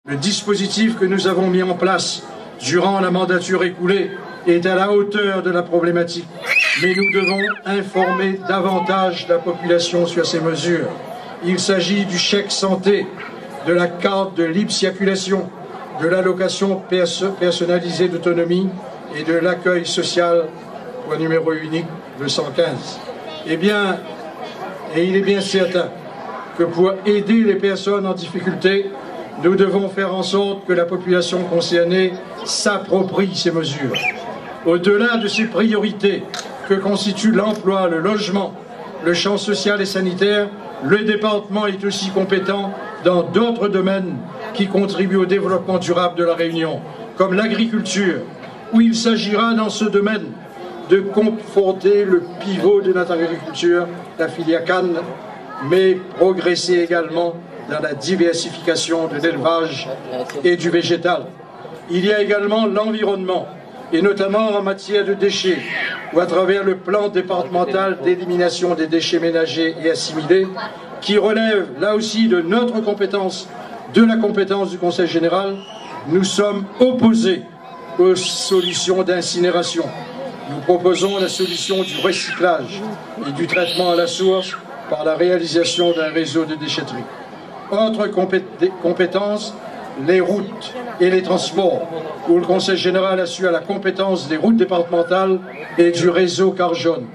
Le dispositif que nous avons mis en place durant la mandature écoulée est à la hauteur de la problématique, mais nous devons informer davantage la population sur ces mesures. Il s'agit du chèque santé, de la carte de libre circulation, de l'allocation personnalisée d'autonomie et de l'accueil social au numéro unique de 115. Et il est bien certain que pour aider les personnes en difficulté, nous devons faire en sorte que la population concernée s'approprie ces mesures. Au-delà de ces priorités que constituent l'emploi, le logement, le champ social et sanitaire, le département est aussi compétent dans d'autres domaines qui contribuent au développement durable de la Réunion, comme l'agriculture, où il s'agira dans ce domaine de conforter le pivot de notre agriculture, la filière canne, mais progresser également dans la diversification de l'élevage et du végétal. Il y a également l'environnement, et notamment en matière de déchets, ou à travers le plan départemental d'élimination des déchets ménagers et assimilés, qui relève là aussi de notre compétence, de la compétence du Conseil général. Nous sommes opposés aux solutions d'incinération. Nous proposons la solution du recyclage et du traitement à la source par la réalisation d'un réseau de déchetterie. Autre compétence, les routes et les transports, où le Conseil général assure la compétence des routes départementales et du réseau car jaune.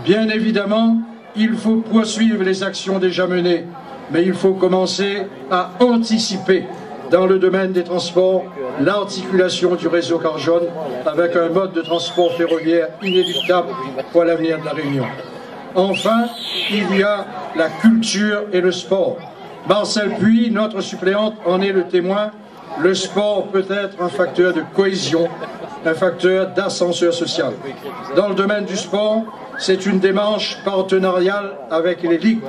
Bien évidemment, il faut poursuivre les actions déjà menées, mais il faut commencer à anticiper dans le domaine des transports l'articulation du réseau car jaune avec un mode de transport ferroviaire inéluctable pour l'avenir de la Réunion. Enfin, il y a la culture et le sport. Marcel Puy, notre suppléante, en est le témoin. Le sport peut être un facteur de cohésion, un facteur d'ascenseur social. Dans le domaine du sport, c'est une démarche partenariale avec les ligues,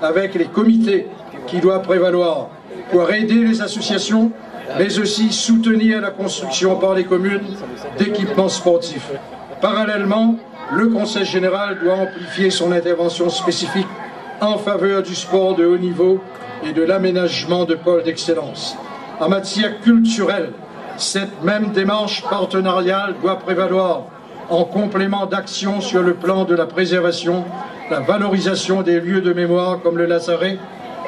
avec les comités qui doit prévaloir pour aider les associations, mais aussi soutenir la construction par les communes d'équipements sportifs. Parallèlement, le Conseil général doit amplifier son intervention spécifique en faveur du sport de haut niveau et de l'aménagement de pôles d'excellence. En matière culturelle, cette même démarche partenariale doit prévaloir en complément d'action sur le plan de la préservation, la valorisation des lieux de mémoire comme le Lazaret,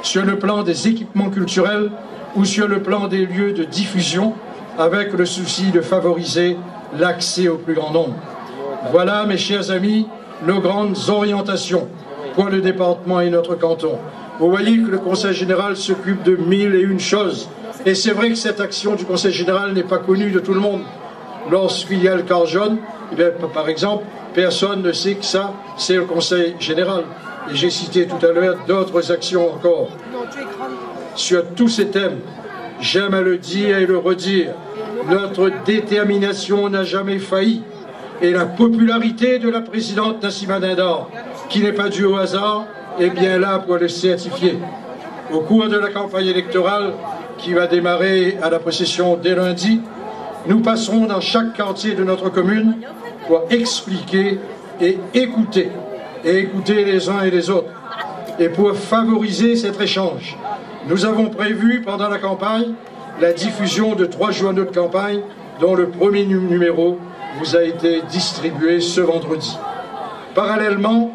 sur le plan des équipements culturels ou sur le plan des lieux de diffusion, avec le souci de favoriser l'accès au plus grand nombre. Voilà, mes chers amis, nos grandes orientations pour le département et notre canton. Vous voyez que le Conseil général s'occupe de 1001 choses. Et c'est vrai que cette action du Conseil général n'est pas connue de tout le monde. Lorsqu'il y a le car jaune, eh bien, par exemple, personne ne sait que ça, c'est le Conseil général. Et j'ai cité tout à l'heure d'autres actions encore. Sur tous ces thèmes, j'aime à le dire et le redire, notre détermination n'a jamais failli. Et la popularité de la présidente Nassima Dindar, qui n'est pas due au hasard, est bien là pour le certifier. Au cours de la campagne électorale, qui va démarrer à la possession dès lundi, nous passerons dans chaque quartier de notre commune pour expliquer et écouter les uns et les autres. Et pour favoriser cet échange, nous avons prévu pendant la campagne la diffusion de 3 journaux de campagne dont le premier numéro vous a été distribué ce vendredi. Parallèlement,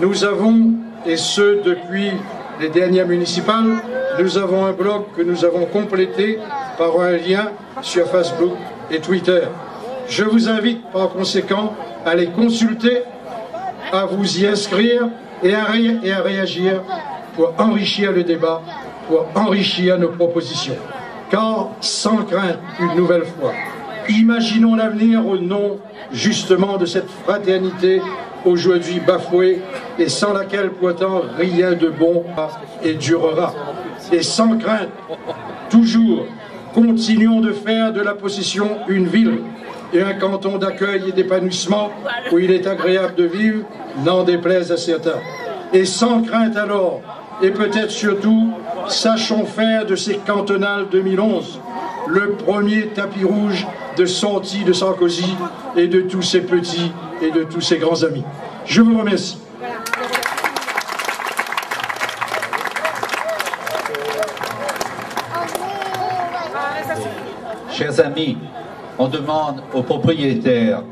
nous avons, et ce depuis les dernières municipales, nous avons un blog que nous avons complété par un lien sur Facebook et Twitter. Je vous invite par conséquent à les consulter, à vous y inscrire et à réagir pour enrichir le débat, pour enrichir nos propositions. Car, sans crainte, une nouvelle fois, imaginons l'avenir au nom justement de cette fraternité aujourd'hui bafouée et sans laquelle pourtant rien de bon et durera. Et sans crainte, toujours, continuons de faire de la possession une ville et un canton d'accueil et d'épanouissement où il est agréable de vivre, n'en déplaise à certains. Et sans crainte alors, et peut-être surtout, sachons faire de ces cantonales 2011 le premier tapis rouge de sortie de Sarkozy et de tous ses petits et de tous ses grands amis. Je vous remercie. Chers amis, on demande aux propriétaires